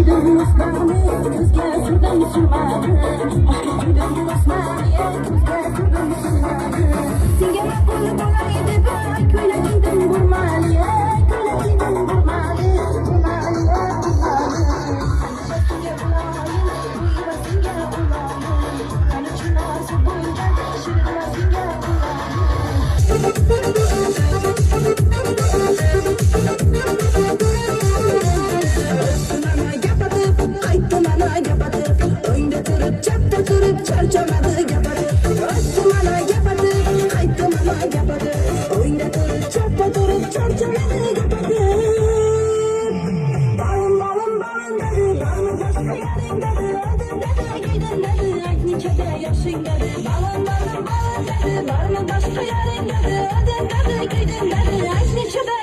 duydum Osman'ı, kızga sürdüm musulmanı. Aşkı duydum Osman'ı, kızga sürdüm musulmanı. Senga maqul bo'lay deb ko'ylagingdan burmali, ko'ylagingdan burmali, burmali, burmali. Senga bulayim, va senga bulayim. Qani chinasi bo'lgan, shirin senga charchamadı gapirib, o'tdi mana gapirib, qaytdi mana gapirib, o'yinda turib chappa turib charchamadı gapirib. Balim balim balim dedi, balim boshqa yaring dedi, odim dedi, yedim dedi, aytnichada yoshing dedi. Balim balim balim dedi, balim boshqa yaring dedi, odim dedi, yedim dedi, aytnichada